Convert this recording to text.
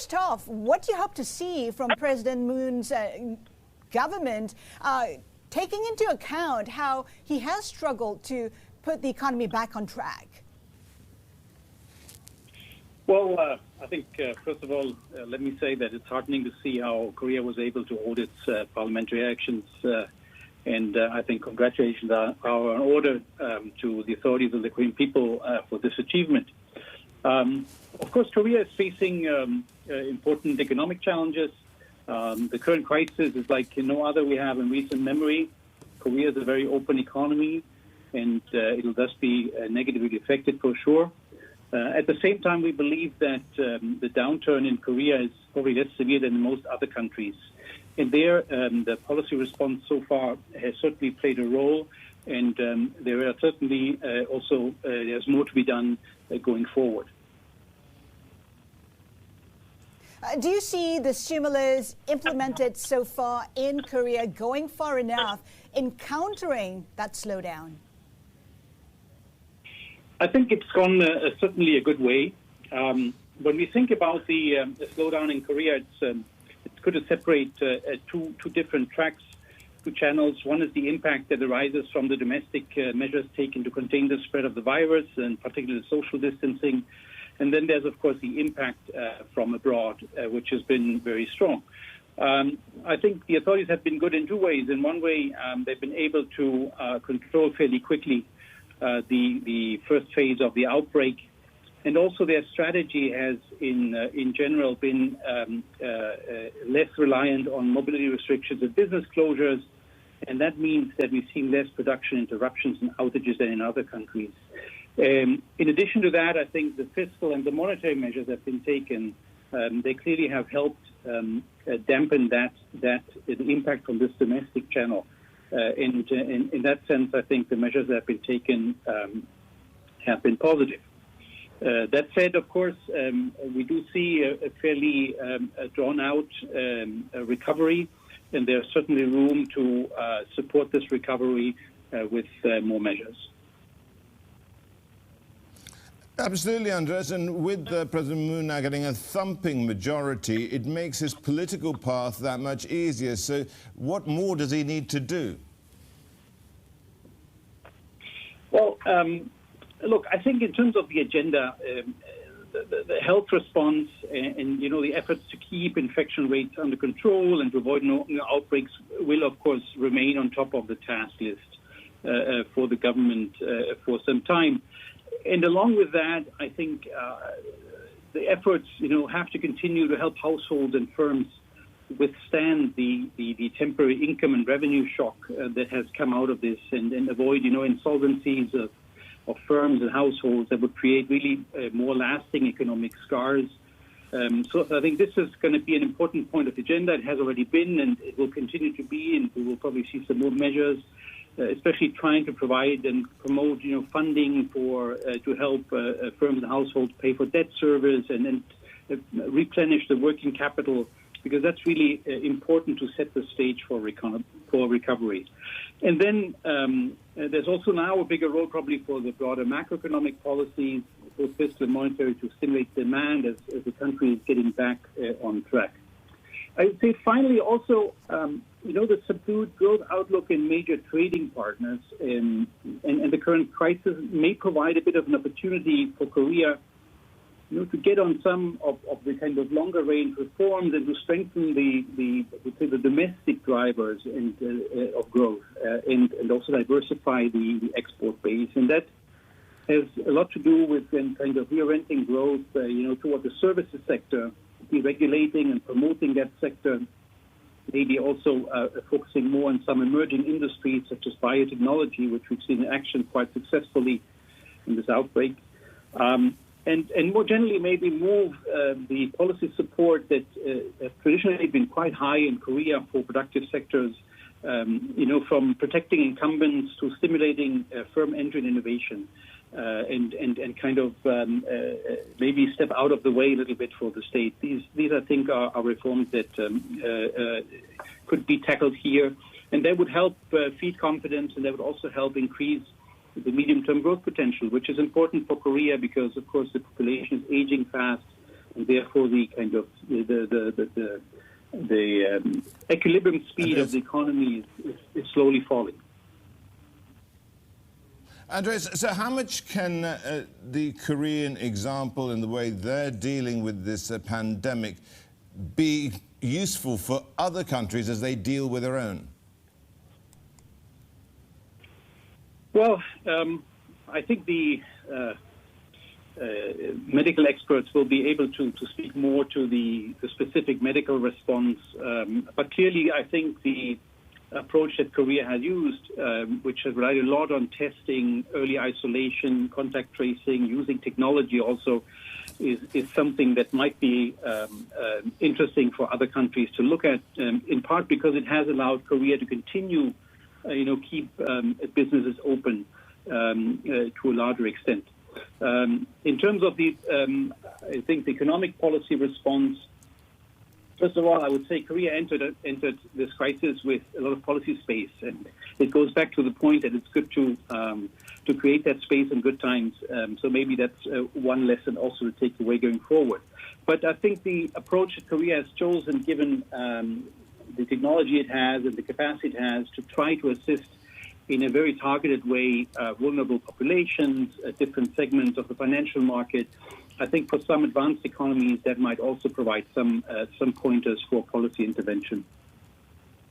first off, what do you hope to see from President Moon's government, taking into account how he has struggled to put the economy back on track? Well, I think, first of all, let me say that it's heartening to see how Korea was able to hold its parliamentary actions. And I think congratulations are in order to the authorities and the Korean people for this achievement. Of course, Korea is facing important economic challenges. The current crisis is like no other we have in recent memory. Korea is a very open economy, and it will thus be negatively affected for sure. At the same time, we believe that the downturn in Korea is probably less severe than in most other countries. And there, the policy response so far has certainly played a role, and there are certainly also there's more to be done going forward. Do you see the stimulus implemented so far in Korea going far enough in countering that slowdown? I think it's gone certainly a good way. When we think about the slowdown in Korea, it's good to separate two different tracks, two channels. One is the impact that arises from the domestic measures taken to contain the spread of the virus, and particularly social distancing. And then there's, of course, the impact from abroad, which has been very strong. I think the authorities have been good in two ways. In one way, they've been able to control fairly quickly the first phase of the outbreak. And also their strategy has, in general, been less reliant on mobility restrictions and business closures. And that means that we've seen less production interruptions and outages than in other countries. In addition to that, I think the fiscal and the monetary measures that have been taken, they clearly have helped dampen the impact from this domestic channel. And in that sense, I think the measures that have been taken have been positive. That said, of course, we do see a fairly drawn-out recovery, and there's certainly room to support this recovery with more measures. Absolutely, Andreas, and with President Moon now getting a thumping majority, it makes his political path that much easier. So what more does he need to do? Well, look, I think in terms of the agenda, the health response and the efforts to keep infection rates under control and to avoid outbreaks will, of course, remain on top of the task list for the government for some time. And along with that, I think the efforts, have to continue to help households and firms withstand the temporary income and revenue shock that has come out of this, and avoid, insolvencies of firms and households that would create really more lasting economic scars. So I think this is going to be an important point of the agenda. It has already been, and it will continue to be, and we will probably see some more measures, especially trying to provide and promote, funding for to help firms and households pay for debt service and replenish the working capital, because that's really important to set the stage for recovery. And then there's also now a bigger role probably for the broader macroeconomic policies, both fiscal and monetary, to stimulate demand as the country is getting back on track. I would say finally also, the subdued growth outlook in major trading partners and the current crisis may provide a bit of an opportunity for Korea to get on some of the kind of longer range reforms and to strengthen the domestic drivers of growth and also diversify the export base. And that has a lot to do with kind of reorienting growth, toward the services sector, deregulating and promoting that sector, maybe also focusing more on some emerging industries such as biotechnology, which we've seen in action quite successfully in this outbreak. And more generally, maybe move the policy support that has traditionally been quite high in Korea for productive sectors, from protecting incumbents to stimulating firm entry and innovation, and kind of maybe step out of the way a little bit for the state. These I think, are reforms that could be tackled here, and that would help feed confidence, and that would also help increase the medium-term growth potential, which is important for Korea because, of course, the population is aging fast. and therefore the kind of the equilibrium speed of the economy is slowly falling. Andreas, so how much can the Korean example and the way they're dealing with this pandemic be useful for other countries as they deal with their own? Well, I think the medical experts will be able to speak more to the specific medical response. But clearly, I think the approach that Korea has used, which has relied a lot on testing, early isolation, contact tracing, using technology also, is something that might be interesting for other countries to look at, in part because it has allowed Korea to continue, keep businesses open to a larger extent. In terms of the, I think, the economic policy response, first of all, I would say Korea entered this crisis with a lot of policy space, and it goes back to the point that it's good to create that space in good times. So maybe that's one lesson also to take away going forward. But I think the approach that Korea has chosen, given the technology it has and the capacity it has to try to assist in a very targeted way vulnerable populations, different segments of the financial market, I think for some advanced economies that might also provide some pointers for policy intervention.